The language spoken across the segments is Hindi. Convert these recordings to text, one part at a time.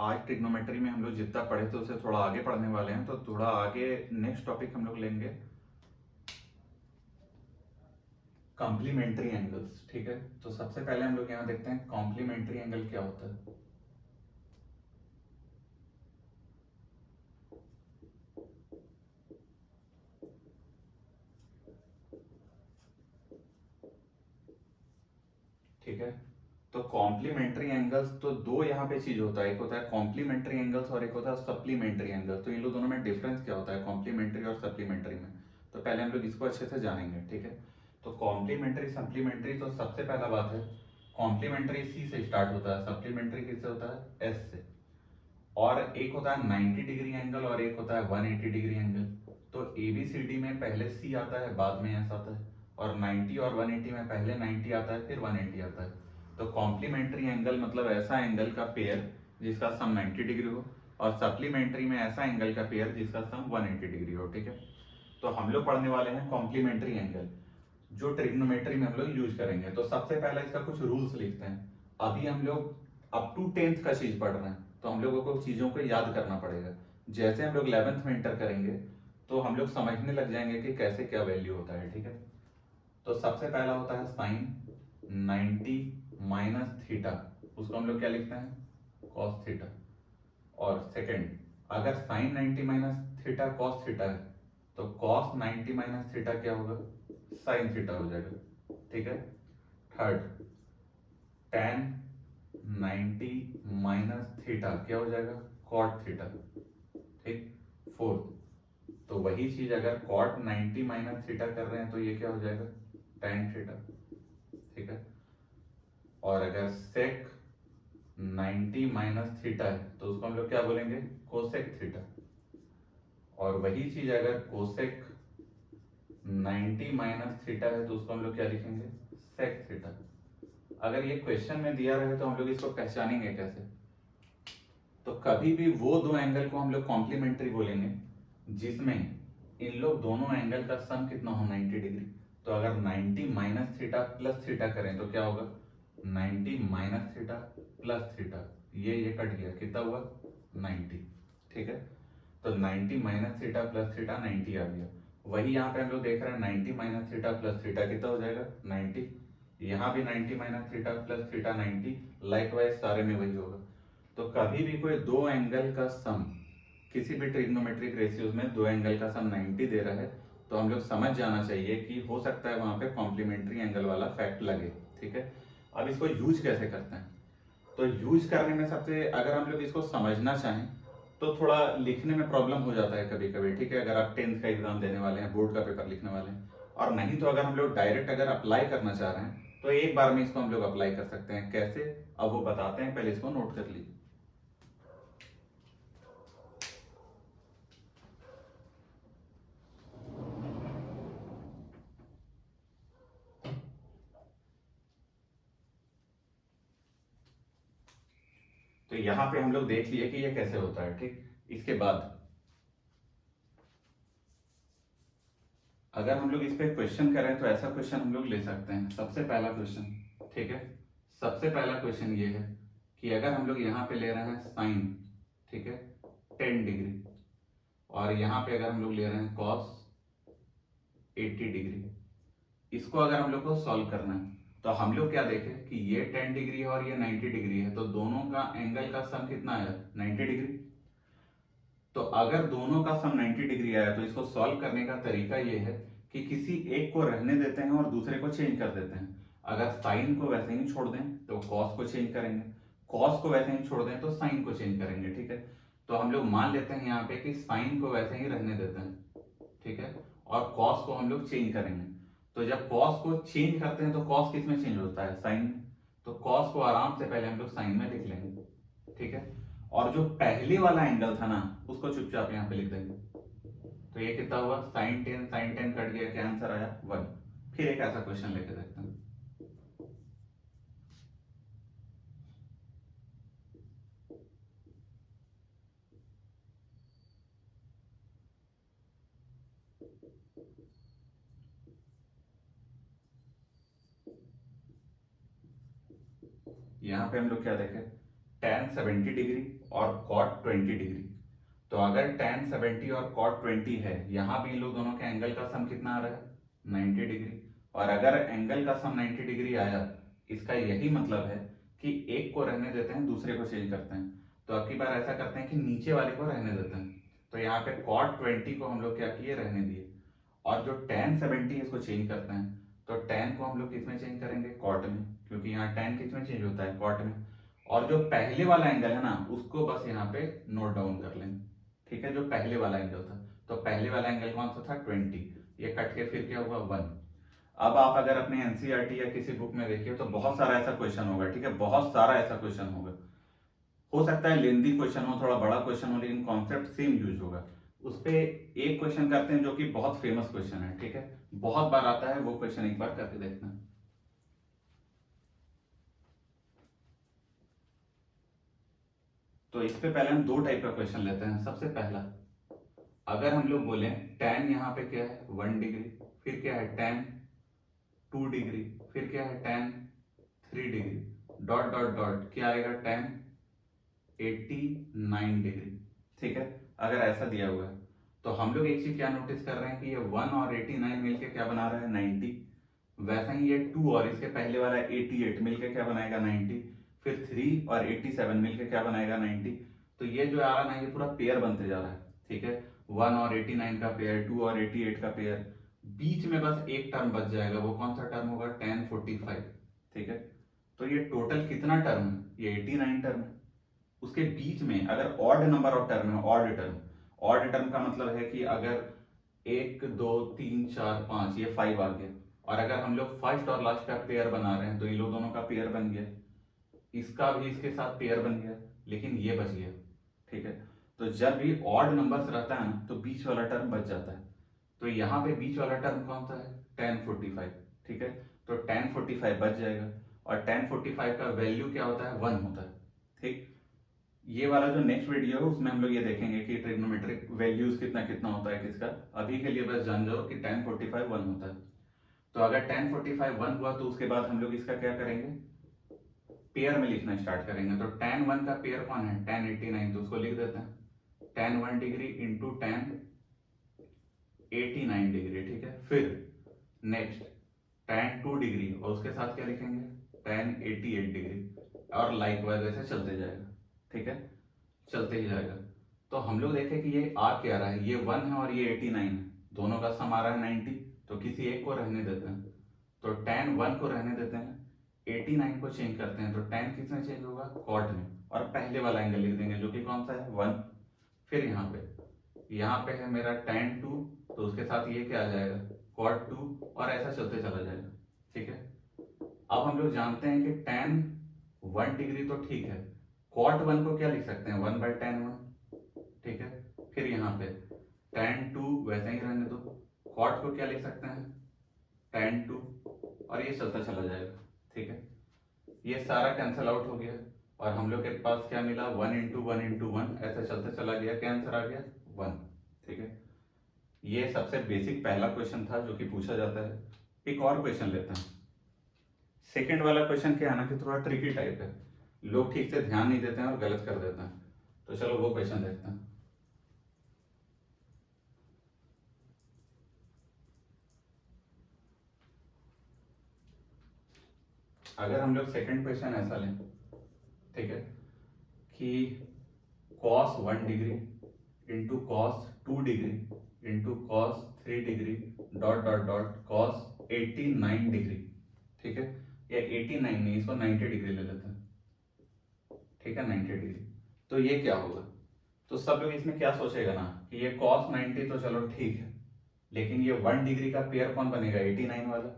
आज ट्रिग्नोमेट्री में हम लोग जितना पढ़े थे उसे थोड़ा आगे पढ़ने वाले हैं, तो थोड़ा आगे नेक्स्ट टॉपिक हम लोग लेंगे कॉम्प्लीमेंट्री एंगल्स। ठीक है, तो सबसे पहले हम लोग यहाँ देखते हैं कॉम्प्लीमेंट्री एंगल क्या होता है। ठीक है, तो कॉम्प्लीमेंट्री एंगल्स तो दो यहाँ पे चीज होता है, एक होता है कॉम्प्लीमेंट्री एंगल्स और एक होता है सप्लीमेंट्री एंगल्स। तो इन लोग दोनों में डिफरेंस क्या होता है कॉम्प्लीमेंट्री और सप्लीमेंट्री में, तो पहले हम लोग इसको अच्छे से जानेंगे। ठीक है, तो कॉम्प्लीमेंट्री सप्लीमेंट्री, तो सबसे पहला बात है कॉम्प्लीमेंट्री सी से स्टार्ट होता है, सप्लीमेंट्री किससे होता है एस से। और एक होता है 90 डिग्री एंगल और एक होता है 180 डिग्री एंगल। तो एबीसीडी में पहले सी आता है बाद में एस आता है, और 90 और 180 में पहले 90 आता है फिर 180 आता है। तो कॉम्प्लीमेंट्री एंगल मतलब ऐसा एंगल का पेयर जिसका सम 90 डिग्री हो, और सप्लीमेंट्री में ऐसा एंगल का पेयर जिसका सम 180 डिग्री हो। ठीक है, तो हम लोग पढ़ने वाले हैं कॉम्प्लीमेंट्री एंगल जो ट्रिग्नोमेट्री में हम लोग यूज करेंगे। तो सबसे पहले इसका कुछ रूल्स लिखते हैं। अभी हम लोग अप टू 10th का चीज पढ़ रहे हैं, तो हम लोगों को चीजों को याद करना पड़ेगा। जैसे हम लोग 11th में इंटर करेंगे तो हम लोग समझने लग जाएंगे कि कैसे क्या वैल्यू होता है। ठीक है, तो सबसे पहला होता है साइन 90 माइनस थीटा, उसको हम लोग क्या लिखते हैं कॉस थीटा। और सेकंड, अगर sine 90 minus theta cos theta है तो कॉस 90 माइनस थीटा क्या होगा साइन थीटा हो जाएगा। ठीक है, थर्ड, tan 90 माइनस थीटा क्या हो जाएगा कॉट थीटा। ठीक, फोर्थ, तो वही चीज अगर कॉट 90 माइनस थीटा कर रहे हैं तो ये क्या हो जाएगा tan थीटा। ठीक है, और अगर sec 90 माइनस थीटा है तो उसको हम लोग क्या बोलेंगे कोसेक थीटा। और वही चीज अगर कोसेक 90 माइनस थीटा है तो उसको हम लोग क्या लिखेंगे सेक थीटा। अगर ये क्वेश्चन में दिया रहे तो हम लोग इसको पहचानेंगे कैसे, तो कभी भी वो दो एंगल को हम लोग कॉम्प्लीमेंट्री बोलेंगे जिसमें इन लोग दोनों एंगल का सम कितना हो 90 डिग्री। तो अगर 90 माइनस थीटा प्लस थीटा करें तो क्या होगा 90 माइनस थीटा प्लस थीटा, ये कट गया कितना हुआ 90। ठीक है, तो 90 माइनस थीटा प्लस थीटा 90 आ गया। वही यहाँ पे हम लोग देख रहे हैं 90 माइनस थीटा प्लस थीटा कितना हो जाएगा 90। यहाँ भी 90 minus theta plus theta 90, likewise सारे में वही होगा। तो कभी भी कोई दो एंगल का सम किसी भी ट्रिग्नोमेट्रिक रेशियोज में दो एंगल का सम 90 दे रहा है तो हम लोग समझ जाना चाहिए कि हो सकता है वहां पे कॉम्प्लीमेंट्री एंगल वाला फैक्ट लगे। ठीक है, अब इसको यूज कैसे करते हैं, तो यूज करने में सबसे अगर हम लोग इसको समझना चाहें तो थोड़ा लिखने में प्रॉब्लम हो जाता है कभी कभी। ठीक है, अगर आप 10th का एग्जाम देने वाले हैं, बोर्ड का पेपर लिखने वाले हैं, और नहीं तो अगर हम लोग डायरेक्ट अगर अप्लाई करना चाह रहे हैं तो एक बार में इसको हम लोग अप्लाई कर सकते हैं। कैसे, अब वो बताते हैं, पहले इसको नोट कर लीजिए। तो यहां पे हम लोग देख लिए कि ये कैसे होता है। ठीक, इसके बाद अगर हम लोग इस पे क्वेश्चन करें तो ऐसा क्वेश्चन हम लोग ले सकते हैं। सबसे पहला क्वेश्चन, ठीक है, सबसे पहला क्वेश्चन ये है कि अगर हम लोग यहाँ पे ले रहे हैं साइन, ठीक है 10 डिग्री, और यहाँ पे अगर हम लोग ले रहे हैं कॉस 80 डिग्री, इसको अगर हम लोग को सॉल्व करना है तो हम लोग क्या देखें कि ये 10 डिग्री है और ये 90 डिग्री है, तो दोनों का एंगल का सम कितना है 90 डिग्री। तो अगर दोनों का सम 90 डिग्री आया तो इसको सॉल्व करने का तरीका ये है कि किसी एक को रहने देते हैं और दूसरे को चेंज कर देते हैं। अगर साइन को वैसे ही छोड़ दें तो कॉस को चेंज करेंगे, कॉस को वैसे ही छोड़ दें तो साइन को चेंज करेंगे। ठीक है, तो हम लोग मान लेते हैं यहाँ पे कि साइन को वैसे ही रहने देते हैं, ठीक है, और कॉस को हम लोग चेंज करेंगे। तो जब कॉस को चेंज करते हैं तो कॉस किस में चेंज होता है साइन में, तो कॉस को आराम से पहले हम लोग साइन में लिख लेंगे। ठीक है, और जो पहले वाला एंगल था ना उसको चुपचाप यहाँ पे लिख देंगे। तो ये कितना हुआ साइन 10 कट गया, क्या आंसर आया 1। फिर एक ऐसा क्वेश्चन लेके देखते हैं। यहाँ पे हम लोग क्या देखें tan 70 डिग्री और cot 20 डिग्री। तो अगर tan 70 और cot 20 है, यहाँ भी इन लोग दोनों के एंगल का सम कितना आ रहा है 90 डिग्री। और अगर एंगल का सम 90 डिग्री आया, इसका यही मतलब है कि एक को रहने देते हैं, दूसरे को चेंज करते हैं। तो अब की बार ऐसा करते हैं कि नीचे वाले को रहने देते हैं। तो यहाँ पे cot 20 को हम लोग क्या किए, रहने दिए। और जो tan 70 है इसको चेंज करते हैं। तो tan को हम लोग किस में चेंज करेंगे, cot में, क्योंकि यहाँ tan किस में चेंज होता है, cot में। और जो पहले वाला एंगल है ना, उसको बस यहाँ पे नोट डाउन कर लेंगे। ठीक है, जो पहले वाला एंगल था, तो पहले वाला एंगल कौन सा था 20, ये कट के फिर क्या होगा 1। अब आप अगर अपने एनसीईआरटी या किसी बुक में देखिए तो बहुत सारा ऐसा क्वेश्चन होगा, ठीक है, बहुत सारा ऐसा क्वेश्चन होगा। हो सकता है लेंदी क्वेश्चन हो, थोड़ा बड़ा क्वेश्चन हो, लेकिन कॉन्सेप्ट सेम यूज होगा। उस पे एक क्वेश्चन करते हैं जो कि बहुत फेमस क्वेश्चन है, ठीक है, बहुत बार आता है, वो क्वेश्चन एक बार करके देखना। तो इस पे पहले हम दो टाइप का क्वेश्चन लेते हैं। सबसे पहला, अगर हम लोग बोले tan यहाँ पे क्या है 1 डिग्री, फिर क्या है tan 2 डिग्री, फिर क्या है tan 3 degree, dot dot dot क्या आएगा tan 89 डिग्री। ठीक है, अगर ऐसा दिया हुआ है तो हम लोग एक चीज क्या नोटिस कर रहे हैं कि ये 1 और 89 मिलके क्या बना रहा है 90। वैसा ही ये 2 और इसके पहले वाला 88 मिलके क्या बनाएगा 90। फिर 3 और 87 मिलके क्या बनाएगा 90। तो ये जो आ रहा है ना, ये पूरा पेयर बनते जा रहा है। ठीक है, 1 और 89 का पेयर, 2 और 88 का पेयर। बीच में बस एक टर्म बच जाएगा, वो कौन सा टर्म होगा tan 45। ठीक है, तो ये टोटल कितना टर्म है, ये 89 टर्म है। उसके बीच में अगर ऑड नंबर ऑफ टर्म है, ऑड टर्म, ऑड टर्म का मतलब है कि अगर 1 2 3 4 5 ये 5 आ गया, और अगर हम लोग फर्स्ट और लास्ट का पेयर बना रहे हैं तो इन लोग दोनों का पेयर बन गया, इसका भी इसके साथ पेयर बन गया, लेकिन ये बच गया। ठीक है, तो जब भी ऑड नंबर्स रहता है ना, तो बीच वाला टर्म बच जाता है। तो यहाँ पे बीच वाला टर्म कौन सा है tan 45। ठीक है, तो tan 45 बच जाएगा, और tan 45 का वैल्यू क्या होता है 1 होता है। ठीक, ये वाला जो नेक्स्ट वीडियो है उसमें हम लोग ये देखेंगे कि ट्रिग्नोमेट्रिक वैल्यूज कितना कितना होता है किसका। अभी के लिए बस जान जाओ कि tan 45 1 होता है। तो अगर tan 45 1 हुआ तो उसके बाद हम लोग इसका क्या करेंगे, पेयर में लिखना स्टार्ट करेंगे। तो tan 1 का पेयर कौन है tan 89, तो उसको लिख देते हैं tan 1 degree into tan 89 degree. ठीक है, फिर नेक्स्ट tan 2 डिग्री, और उसके साथ क्या लिखेंगे tan 88 डिग्री, और लाइकवाइज ऐसे चलते जाएगा। ठीक है, चलते ही जाएगा। तो हम लोग देखें कि ये आ क्या रहा है, ये 1 है और ये 89 है, दोनों का सम आ रहा है 90। तो किसी एक को रहने देते हैं, तो tan 1 को रहने देते हैं, 89 को चेंज करते हैं। तो tan किस में चेंज होगा cot में, और पहले वाला एंगल लिख देंगे जो कि कौन सा है 1। फिर यहाँ पे है मेरा tan 2, तो उसके साथ ये क्या आ जाएगा cot 2, और ऐसा चलते चला जाएगा। ठीक है, अब हम लोग जानते हैं कि tan 1 डिग्री तो ठीक है, cot 1 को क्या लिख सकते हैं 1/tan 1। ठीक है, फिर यहाँ पे tan 2 वैसे ही रहने दो, cot को क्या लिख सकते हैं tan 2, और ये चलता चला जाएगा। ठीक है, ये सारा कैंसिल आउट हो गया, और हम लोग के पास क्या मिला 1 इंटू 1 इंटू 1, ऐसे चलते चला गया, क्या आंसर आ गया 1। ठीक है, ये सबसे बेसिक पहला क्वेश्चन था जो कि पूछा जाता है। एक और क्वेश्चन लेते हैं। सेकंड वाला क्वेश्चन क्या है ना कि थोड़ा ट्रिकी टाइप है, लोग ठीक से ध्यान नहीं देते हैं और गलत कर देते हैं। तो चलो वो क्वेश्चन देखते हैं। अगर हम लोग सेकंड क्वेश्चन ऐसा लें, ठीक है, कि cos 1 degree into cos 2 degree into cos 3 degree dot dot dot cos 89 degree. ठीक है, या 89 नहीं, इसको 90 डिग्री ले लेते हैं। ठीक है, 90 डिग्री, तो ये क्या होगा। तो सब लोग इसमें क्या सोचेगा ना कि ये cos 90 तो चलो ठीक है, लेकिन ये 1 डिग्री का पेयर कौन बनेगा 89 वाला,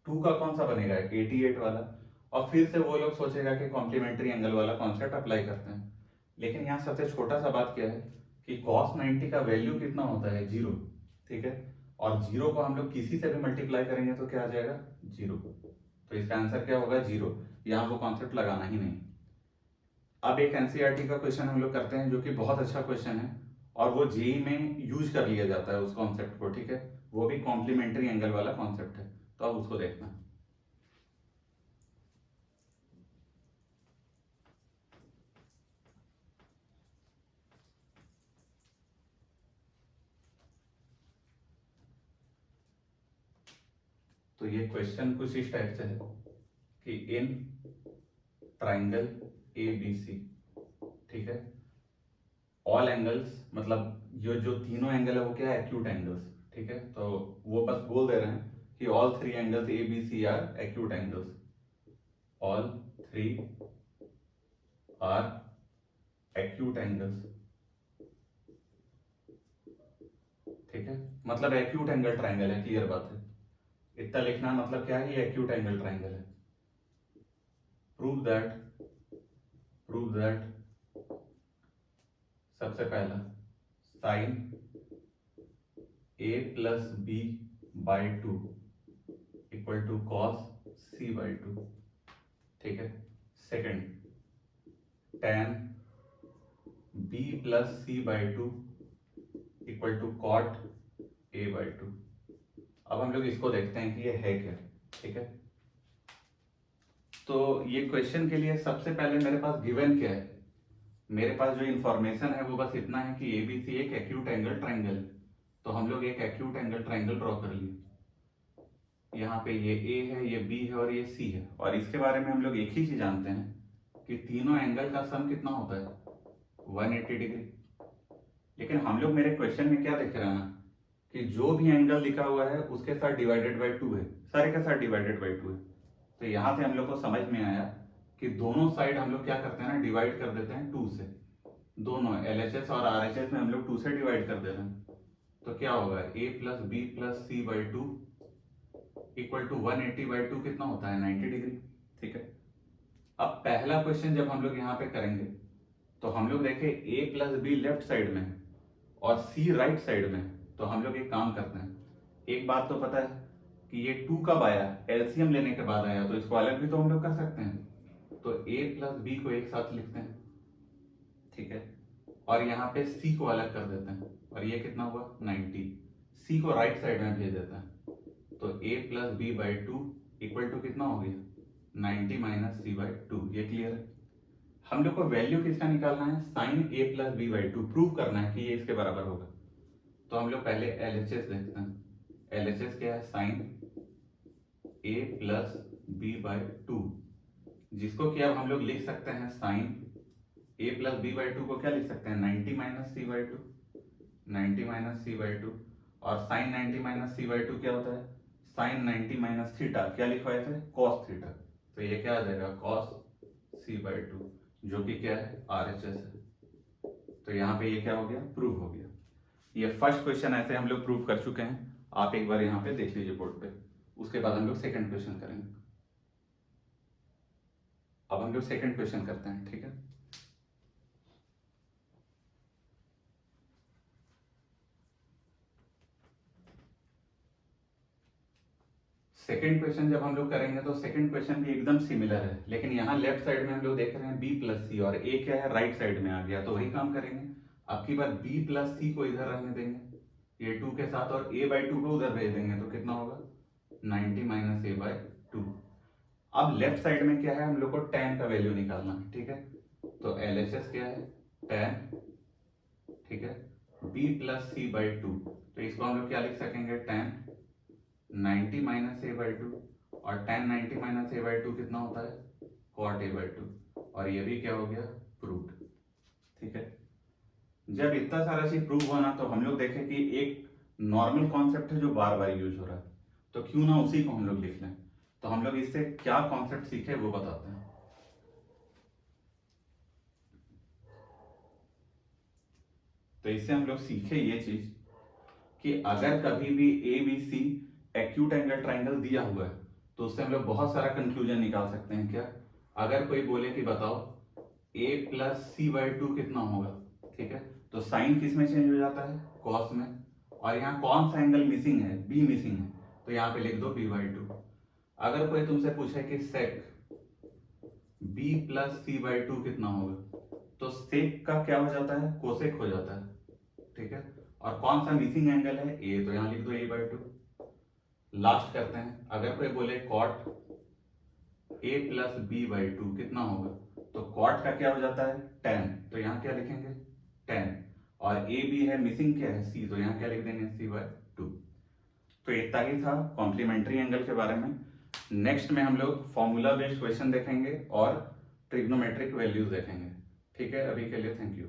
2 का कौन सा बनेगा 88 वाला, और फिर से वो लोग सोचेगा कि कॉम्प्लीमेंट्री एंगल वाला कॉन्सेप्ट अप्लाई करते हैं। लेकिन यहाँ सबसे छोटा सा बात क्या है कि cos 90 का वैल्यू कितना होता है 0। ठीक है, और 0 को हम लोग किसी से भी मल्टीप्लाई करेंगे तो क्या आ जाएगा 0। तो इसका आंसर क्या होगा 0, यहाँ वो कॉन्सेप्ट लगाना ही नहीं। अब एक एनसीईआरटी का क्वेश्चन हम लोग करते हैं जो कि बहुत अच्छा क्वेश्चन है, और वो जेई में यूज कर लिया जाता है उस कॉन्सेप्ट को। ठीक है, वो भी कॉम्प्लीमेंट्री एंगल वाला कॉन्सेप्ट है, तो अब उसको देखना है। तो ये क्वेश्चन कुछ इस टाइप से है कि इन ट्राइंगल ABC, ठीक है, ऑल एंगल्स, मतलब ये जो तीनों एंगल है वो क्या है, एक्यूट एंगल्स, ठीक है। तो वो बस बोल दे रहे हैं कि all three angles ABC are acute angles, all three are acute angles, ठीक है। मतलब एक्यूट एंगल ट्राइंगल है, क्लियर बात है, इतना लिखना मतलब क्या है, ये एक्यूट एंगल ट्राइंगल है। प्रूव दैट सबसे पहला sign A+B/2 equal to cos C/2, ठीक है। Second tan B+C/2 equal to cot A/2। अब हम लोग इसको देखते हैं कि ये है क्या, ठीक है। तो ये क्वेश्चन के लिए सबसे पहले मेरे पास गिवन क्या है, मेरे पास जो इंफॉर्मेशन है वो बस इतना है कि ABC एक एक्यूट एंगल ट्राइंगल है। तो हम लोग एक एक्यूट एंगल ट्राइंगल ड्रॉ कर लिए, यहाँ पे ये A है, ये B है और ये C है। और इसके बारे में हम लोग एक ही चीज जानते हैं कि तीनों एंगल का सम कितना होता है, 180 डिग्री। लेकिन हम लोग मेरे क्वेश्चन में क्या देख रहे हैं ना, कि जो भी एंगल लिखा हुआ है उसके साथ डिवाइडेड बाई 2 है, सारे के साथ डिवाइडेड बाई 2 है। तो यहाँ से हम लोग को समझ में आया कि दोनों साइड हम लोग क्या करते हैं ना, डिवाइड कर देते हैं 2 से। दोनों LHS और RHS में हम लोग 2 से डिवाइड कर देते हैं। तो क्या होगा, A+B+C/2 इक्वल टू 180/2 कितना होता है, 90 डिग्री, ठीक है। अब पहला क्वेश्चन जब हम लोग यहाँ पे करेंगे तो हम लोग देखें A+B लेफ्ट साइड में है और C राइट साइड में है। तो हम लोग एक काम करते हैं, एक बात तो पता है कि ये 2 कब आया, LCM लेने के बाद आया, तो इसको अलग भी तो हम लोग कर सकते हैं। तो A+B को एक साथ लिखते हैं, ठीक है, और यहाँ पे C को अलग कर देते हैं, और ये कितना हुआ 90, C को राइट साइड में भेज देते हैं। तो A+B/2 इक्वल टू कितना हो गया, 90 - C/2। ये क्लियर है। हम लोग को वैल्यू किसका निकालना है, साइन A+B/2 प्रूव करना है कि ये इसके बराबर होगा। तो हम लोग पहले LHS देखते हैं। LHS क्या है, साइन A+B/2, जिसको कि अब हम लोग लिख सकते हैं साइन A+B/2 को क्या लिख सकते हैं, 90 - C/2, 90 - C/2। और साइन 90 - C/2 क्या होता है, साइन 90 - थीटा, क्या लिखवाए थे, कॉस थीटा। तो ये क्या आ जाएगा, कॉस C/2, जो कि क्या है, RHS है। तो यहाँ पे ये क्या हो गया, प्रूव हो गया। ये फर्स्ट क्वेश्चन ऐसे हम लोग प्रूव कर चुके हैं, आप एक बार यहाँ पे देख लीजिए बोर्ड पे। उसके बाद हम लोग सेकंड क्वेश्चन करेंगे। अब हम लोग सेकंड क्वेश्चन करते हैं, ठीक है। सेकंड क्वेश्चन जब हम लोग करेंगे तो सेकंड क्वेश्चन भी एकदम सिमिलर है, लेकिन यहाँ लेफ्ट साइड में हम लोग देख रहे हैं B+C और A क्या है, राइट साइड में आ गया, तो वही काम करेंगे। अब की बार B+C को इधर रहने देंगे, ये 2 के साथ, और A/2 को उधर भेज देंगे, तो कितना होगा, 90 - A/2। अब लेफ्ट साइड में क्या है, हम लोग को tan का वैल्यू निकालना है, ठीक है। तो LHS क्या है, tan, ठीक है, B+C/2। तो इसको हम लोग क्या लिख सकेंगे, tan 90 - A/2, और tan 90 - A/2 कितना होता है, cot A/2। और ये भी क्या हो गया, प्रूव्ड, ठीक है। जब इतना सारा चीज प्रूव हुआ ना, तो हम लोग देखें कि एक नॉर्मल कॉन्सेप्ट है जो बार बार यूज हो रहा है, तो क्यों ना उसी को हम लोग लिख लें। तो हम लोग इससे क्या कॉन्सेप्ट सीखे वो बताते हैं। तो इससे हम लोग सीखे ये चीज कि अगर कभी भी ABC एक्यूट एंगल ट्राइंगल दिया हुआ है तो उससे हम लोग बहुत सारा कंक्लूजन निकाल सकते हैं। क्या, अगर कोई बोले कि बताओ A+C/2 कितना होगा, ठीक है, तो साइन किस में चेंज हो जाता है, कॉस में। और यहाँ कौन सा एंगल मिसिंग है, B मिसिंग है, तो यहाँ पे लिख दो B/2। अगर कोई तुमसे पूछे कि सेक B+C/2 कितना होगा, तो सेक का क्या हो जाता है, कोसेक हो जाता है, ठीक है। और कौन सा मिसिंग एंगल है, A, तो यहाँ लिख दो A/2। लास्ट करते हैं, अगर कोई बोले कॉट A+B/2 कितना होगा, तो कॉट का क्या हो जाता है, tan, तो यहाँ क्या लिखेंगे, tan। और AB है, मिसिंग क्या है, C, तो यहाँ क्या लिख देंगे, C/2। तो इतना ही था कॉम्प्लीमेंट्री एंगल के बारे में। नेक्स्ट में हम लोग फॉर्मूला बेस्ड क्वेश्चन देखेंगे और ट्रिग्नोमेट्रिक वैल्यूज देखेंगे। ठीक है, अभी के लिए थैंक यू।